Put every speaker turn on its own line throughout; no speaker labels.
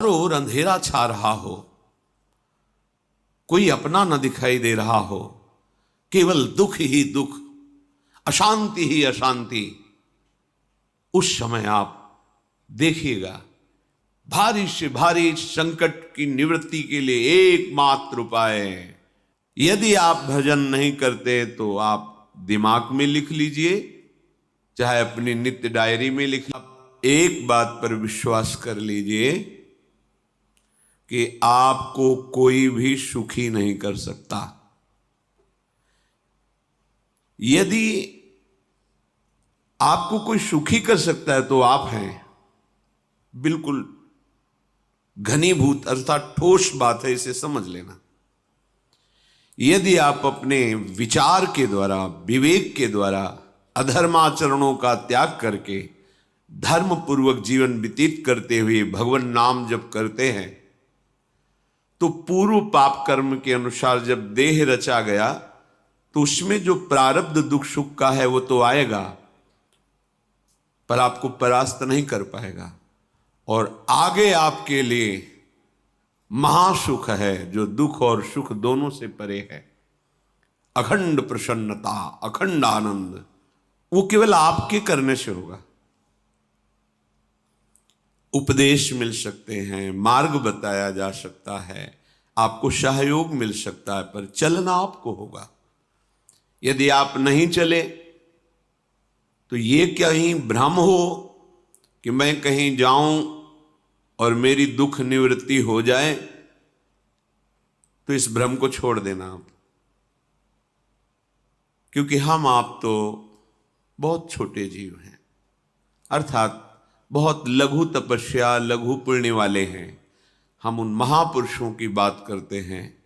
और अंधेरा छा रहा हो, कोई अपना न दिखाई दे रहा हो, केवल दुख ही दुख, अशांति ही अशांति, उस समय आप देखिएगा भारी से भारी संकट की निवृत्ति के लिए एकमात्र उपाय है। यदि आप भजन नहीं करते तो आप दिमाग में लिख लीजिए, चाहे अपनी नित्य डायरी में लिख लीजिए। एक बात पर विश्वास कर लीजिए कि आपको कोई भी सुखी नहीं कर सकता। यदि आपको कोई सुखी कर सकता है तो आप हैं। बिल्कुल घनीभूत अर्थात ठोस बात है, इसे समझ लेना। यदि आप अपने विचार के द्वारा, विवेक के द्वारा अधर्माचरणों का त्याग करके धर्म पूर्वक जीवन व्यतीत करते हुए भगवान नाम जप करते हैं, तो पूर्व पाप कर्म के अनुसार जब देह रचा गया तो उसमें जो प्रारब्ध दुख सुख का है वो तो आएगा, पर आपको परास्त नहीं कर पाएगा। और आगे आपके लिए महासुख है जो दुख और सुख दोनों से परे है। अखंड प्रसन्नता, अखंड आनंद, वो केवल आपके करने से होगा। उपदेश मिल सकते हैं, मार्ग बताया जा सकता है, आपको सहयोग मिल सकता है, पर चलना आपको होगा। यदि आप नहीं चले तो ये कहीं भ्रम हो कि मैं कहीं जाऊं और मेरी दुख निवृत्ति हो जाए, तो इस भ्रम को छोड़ देना आप। क्योंकि हम आप तो बहुत छोटे जीव हैं, अर्थात बहुत लघु तपस्या, लघु पुण्य वाले हैं। हम उन महापुरुषों की बात करते हैं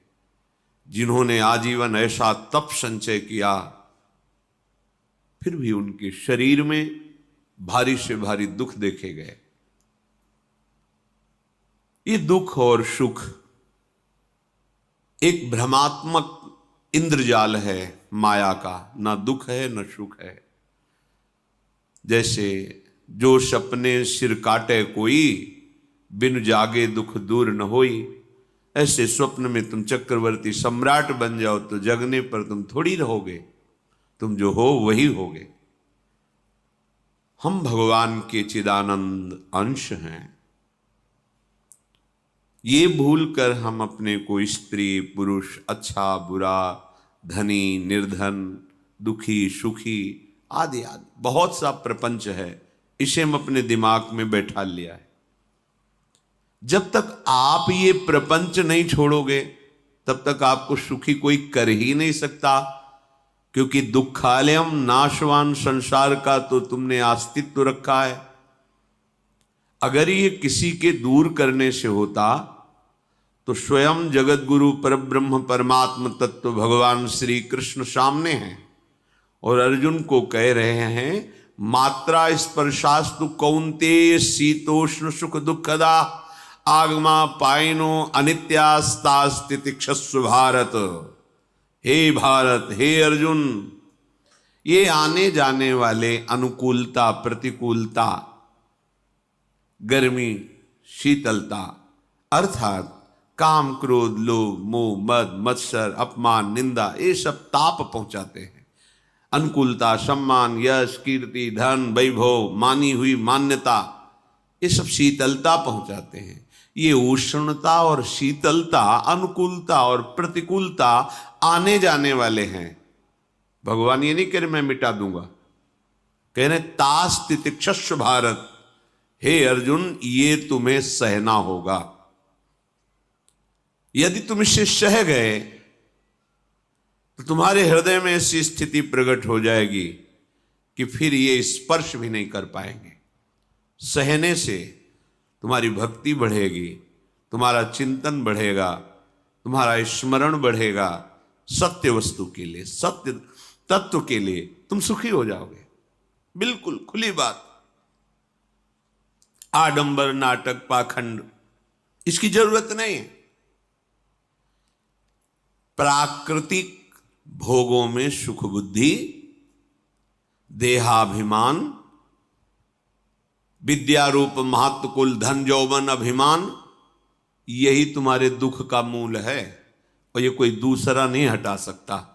जिन्होंने आजीवन ऐसा तप संचय किया, फिर भी उनके शरीर में भारी से भारी दुख देखे गए। ये दुख और सुख एक भ्रमात्मक इंद्रजाल है माया का, ना दुख है न सुख है। जैसे जो सपने सिर काटे कोई, बिन जागे दुख दूर न होई। ऐसे स्वप्न में तुम चक्रवर्ती सम्राट बन जाओ तो जगने पर तुम थोड़ी रहोगे, तुम जो हो वही होगे। हम भगवान के चिदानंद अंश हैं। ये भूल कर हम अपने को स्त्री पुरुष, अच्छा बुरा, धनी निर्धन, दुखी सुखी आदि आदि बहुत सा प्रपंच है, इसे हम अपने दिमाग में बैठा लिया है। जब तक आप ये प्रपंच नहीं छोड़ोगे तब तक आपको सुखी कोई कर ही नहीं सकता। क्योंकि दुखालयम नाशवान संसार का तो तुमने अस्तित्व रखा है। अगर ये किसी के दूर करने से होता तो स्वयं जगत गुरु परब्रह्म परमात्म तत्व भगवान श्री कृष्ण सामने हैं और अर्जुन को कह रहे हैं, मात्रा स्पर्शास्तु कौन्तेय शीतोष्ण सुख दुखदा आगमा पायनो अनित्यास्तास्तितिक्षस्व भारत। हे भारत, हे अर्जुन, ये आने जाने वाले अनुकूलता प्रतिकूलता, गर्मी शीतलता, अर्थात काम क्रोध लोभ मोह मद मत्सर अपमान निंदा, ये सब ताप पहुंचाते हैं। अनुकूलता सम्मान यश कीर्ति धन वैभव, मानी हुई मान्यता, ये सब शीतलता पहुंचाते हैं। ये उष्णता और शीतलता, अनुकूलता और प्रतिकूलता आने जाने वाले हैं। भगवान ये नहीं कह रहे मैं मिटा दूंगा, कह रहे तास तितिक्षस्व भारत। हे अर्जुन, ये तुम्हें सहना होगा। यदि तुम इसे सह गए तो तुम्हारे हृदय में ऐसी स्थिति प्रकट हो जाएगी कि फिर ये स्पर्श भी नहीं कर पाएंगे। सहने से तुम्हारी भक्ति बढ़ेगी, तुम्हारा चिंतन बढ़ेगा, तुम्हारा स्मरण बढ़ेगा। सत्य वस्तु के लिए, सत्य तत्व के लिए तुम सुखी हो जाओगे। बिल्कुल खुली बात। आडंबर नाटक पाखंड इसकी जरूरत नहीं है। प्राकृतिक भोगों में सुख बुद्धि, देहाभिमान, विद्यारूप महत्व कुल धन यौवन अभिमान, यही तुम्हारे दुख का मूल है और ये कोई दूसरा नहीं हटा सकता।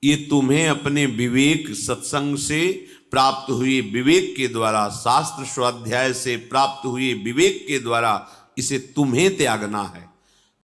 ये तुम्हें अपने विवेक सत्संग से प्राप्त हुए विवेक के द्वारा, शास्त्र स्वाध्याय से प्राप्त हुए विवेक के द्वारा इसे तुम्हें त्यागना है।